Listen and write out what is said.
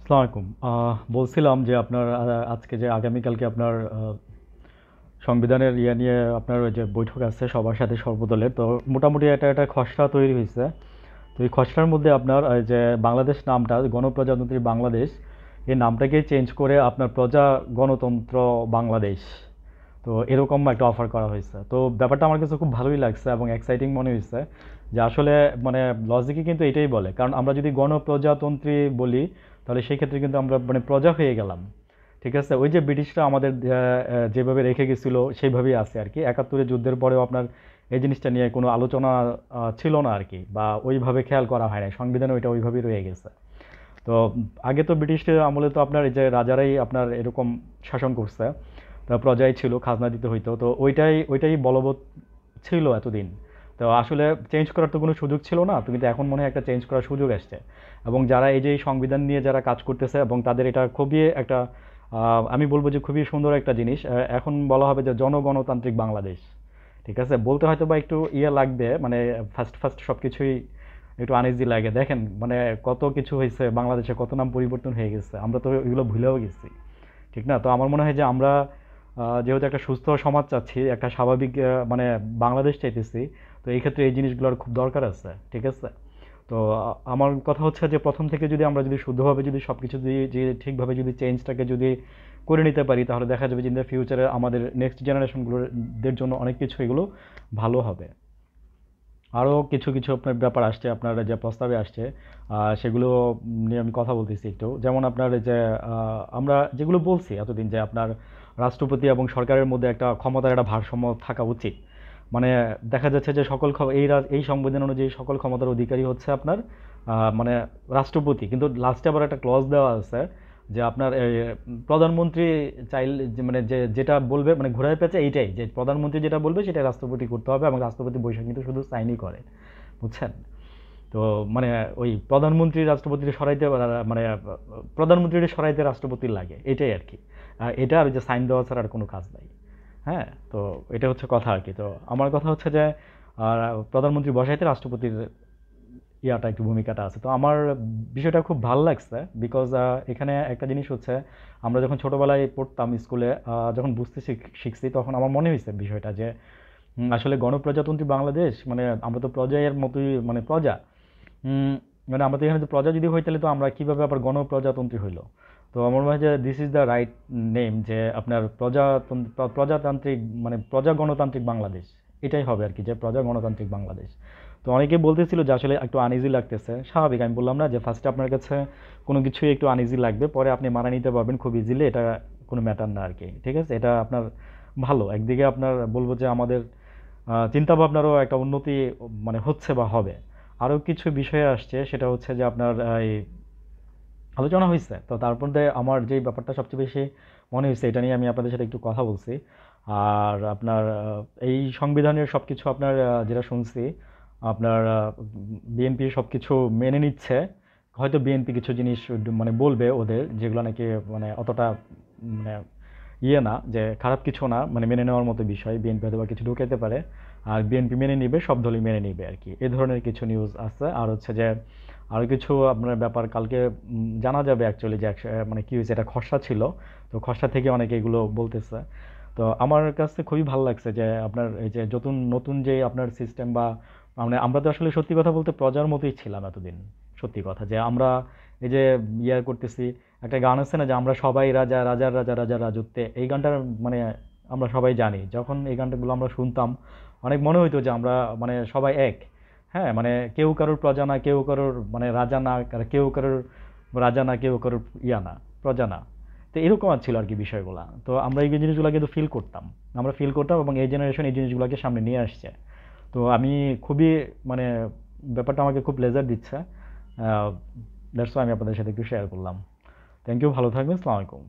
আসসালামু আলাইকুম। বলছিলাম যে আপনার আজকে যে আগামীকালকে আপনার সংবিধানের ইয়ে নিয়ে আপনার ওই যে বৈঠক আছে সবার সাথে সর্বদলের, তো মোটামুটি একটা খসড়া তৈরি হয়েছে। তো এই খসড়ার মধ্যে আপনার যে বাংলাদেশ নামটা গণপ্রজাতন্ত্রী বাংলাদেশ, এই নামটাকে চেঞ্জ করে আপনার প্রজা গণতন্ত্র বাংলাদেশ, তো এরকম একটা অফার করা হয়েছে। তো ব্যাপারটা আমার কাছে খুব ভালোই লাগছে এবং এক্সাইটিং মনে হয়েছে যে আসলে মানে লজিকে কিন্তু এটাই বলে, কারণ আমরা যদি গণপ্রজাতন্ত্রী বলি তাহলে সেই ক্ষেত্রে কিন্তু আমরা মানে প্রজা হয়ে গেলাম। ঠিক আছে, ওই যে ব্রিটিশরা আমাদের যেভাবে রেখে গেছিলো সেইভাবেই আছে আর কি। একাত্তরের যুদ্ধের পরেও আপনার এই জিনিসটা নিয়ে কোনো আলোচনা ছিল না আর কি, বা ওইভাবে খেয়াল করা হয় না, সংবিধানে ওইটা ওইভাবেই রয়ে গেছে। তো আগে তো ব্রিটিশদের আমলে তো আপনার এই যে রাজারাই আপনার এরকম শাসন করছে, তা প্রজাই ছিল, খাজনা দিতে হইতো, তো ওইটাই ওইটাই বলবৎ ছিল এতদিন। তো আসলে চেঞ্জ করার তো কোনো সুযোগ ছিল না, তো কিন্তু এখন মনে হয় একটা চেঞ্জ করার সুযোগ আসছে। এবং যারা এই যে এই সংবিধান নিয়ে যারা কাজ করতেছে এবং তাদের এটা খুবই একটা আমি বলবো যে খুবই সুন্দর একটা জিনিস। এখন বলা হবে যে জনগণতান্ত্রিক বাংলাদেশ। ঠিক আছে, বলতে হয়তো বা একটু ইয়ে লাগবে, মানে ফার্স্ট ফার্স্ট সব কিছুই একটু আনইজি লাগে। দেখেন মানে কত কিছু হয়েছে বাংলাদেশে, কত নাম পরিবর্তন হয়ে গেছে, আমরা তো এগুলো ভুলেও গেছি। ঠিক না? তো আমার মনে হয় যে আমরা যেহেতু একটা সুস্থ সমাজ চাচ্ছি, একটা স্বাভাবিক মানে বাংলাদেশ চাইতেছি, তো এই ক্ষেত্রে এই জিনিসগুলোর খুব দরকার আছে। ঠিক আছে? তো আমার কথা হচ্ছে যে প্রথম থেকে যদি আমরা যদি শুদ্ধভাবে যদি সব কিছু যদি যে ঠিকভাবে যদি চেঞ্জটাকে যদি করে নিতে পারি, তাহলে দেখা যাবে যে ইন দ্য ফিউচারে আমাদের নেক্সট জেনারেশনগুলোদের জন্য অনেক কিছু এগুলো ভালো হবে। আরও কিছু কিছু আপনার ব্যাপার আসছে, আপনার যে প্রস্তাবে আসছে সেগুলো নিয়ে আমি কথা বলতেছি একটু। যেমন আপনার এই যে আমরা যেগুলো বলছি এতদিন যে আপনার রাষ্ট্রপতি এবং সরকারের মধ্যে একটা ক্ষমতার একটা ভারসাম্য থাকা উচিত। মানে দেখা যাচ্ছে যে এই সংবিধান অনুযায়ী সকল ক্ষমতার অধিকারী হচ্ছে আপনার মানে রাষ্ট্রপতি, কিন্তু লাস্টে আবার একটা ক্লজ দেওয়া আছে যে আপনার প্রধানমন্ত্রী চাইলে মানে যেটা বলবে মানে ঘোরায় পেঁচে এইটাই, যে প্রধানমন্ত্রী যেটা বলবে সেটা রাষ্ট্রপতি করতে হবে, এবং রাষ্ট্রপতি বৈশাখ কিন্তু শুধু সাইনই করে। বুঝছেন? তো মানে ওই প্রধানমন্ত্রী রাষ্ট্রপতির সরাইতে মানে প্রধানমন্ত্রীর সরাইতে রাষ্ট্রপতির লাগে, এটাই আর কি। এটা আর যে সাইন দেওয়া ছাড়া আর কোনো কাজ নাই। হ্যাঁ, তো এটা হচ্ছে কথা আর কি। তো আমার কথা হচ্ছে যে প্রধানমন্ত্রী বসাইতে রাষ্ট্রপতির ইয়াটা একটু ভূমিকাটা আছে। তো আমার বিষয়টা খুব ভালো লাগছে, বিকজ এখানে একটা জিনিস হচ্ছে, আমরা যখন ছোটোবেলায় পড়তাম স্কুলে, যখন বুঝতে শিখছি তখন আমার মনে হয়েছে বিষয়টা যে আসলে গণপ্রজাতন্ত্রী বাংলাদেশ মানে আমরা তো প্রজায়ের মতোই, মানে প্রজা। উম, মানে আমরা তো এখানে তো প্রজা যদি হই তাহলে তো আমরা কীভাবে আবার গণপ্রজাতন্ত্রী হইলো। তো আমার মনে হয় যে this is the right name, যে আপনার প্রজাতান্ত্রিক মানে প্রজা গণতান্ত্রিক বাংলাদেশ, এটাই হবে আর কি, যে প্রজা গণতান্ত্রিক বাংলাদেশ। তো অনেকে বলতেছিল যে আসলে একটু আনইজি লাগতেছে, স্বাভাবিক। আমি বললাম না যে ফার্স্টে আপনার কাছে কোনো কিছুই একটু আনইজি লাগবে, পরে আপনি মানিয়ে নিতে পারবেন খুব ইজিলি, এটা কোনো ম্যাটার না আর কি। ঠিক আছে, এটা আপনার ভালো একদিকে। আপনার বলবো যে আমাদের চিন্তা ভাবনারও একটা উন্নতি মানে হচ্ছে বা হবে। আরও কিছু বিষয় আসছে, সেটা হচ্ছে যে আপনার এই আলোচনা হয়েছে, তো তারপর দিয়ে আমার যেই ব্যাপারটা সবচেয়ে বেশি মনে হয়েছে, এটা নিয়ে আমি আপনাদের সাথে একটু কথা বলছি। আর আপনার এই সংবিধানের সব কিছু আপনার যেটা শুনছি, আপনার বিএনপি সব কিছু মেনে নিচ্ছে। হয়তো বিএনপি কিছু জিনিস মানে বলবে ওদের, যেগুলো নাকি মানে অতটা মানে ইয়ে না, যে খারাপ কিছু না, মানে মেনে নেওয়ার মতো বিষয়, বিএনপি হয়তো বা কিছু ঢুকাইতে পারে। আর বিএনপি মেনে নিবে, সব দলই মেনে নিবে আর কি, এই ধরনের কিছু নিউজ আছে। আর হচ্ছে যে আরও কিছু আপনার ব্যাপার কালকে জানা যাবে অ্যাকচুয়ালি, যে মানে কী হয়েছে, এটা খসড়া ছিল। তো খসড়া থেকে অনেকে এগুলো বলতেছে। তো আমার কাছে খুবই ভালো লাগছে যে আপনার এই যে নতুন নতুন যে আপনার সিস্টেম, বা মানে আমরা তো আসলে সত্যি কথা বলতে প্রজার মতোই ছিলাম এতদিন। সত্যি কথা যে আমরা এই যে ইয়ে করতেছি, একটা গান আছে না যে আমরা সবাই রাজা, রাজার রাজা, রাজা রাজত্বে, এই গানটার মানে আমরা সবাই জানি। যখন এই গানটাগুলো আমরা শুনতাম, অনেক মনে হইতো যে আমরা মানে সবাই এক। হ্যাঁ, মানে কেউ কারোর প্রজা না, কেউ কারোর মানে রাজা না, আর কেউ কারোর রাজা না, কেউ কারোর ইয়া না, প্রজা না। তো এরকম আর ছিল আর কি বিষয়গুলা। তো আমরা এই জিনিসগুলো কিন্তু ফিল করতাম এবং এই জেনারেশন এই জিনিসগুলোকে সামনে নিয়ে আসছে। তো আমি খুবই মানে ব্যাপারটা আমাকে খুব প্লেজার দিচ্ছে। দ্যাটস আমি আপনাদের সাথে একটু শেয়ার করলাম। থ্যাংক ইউ, ভালো থাকবেন, আসসালামু আলাইকুম।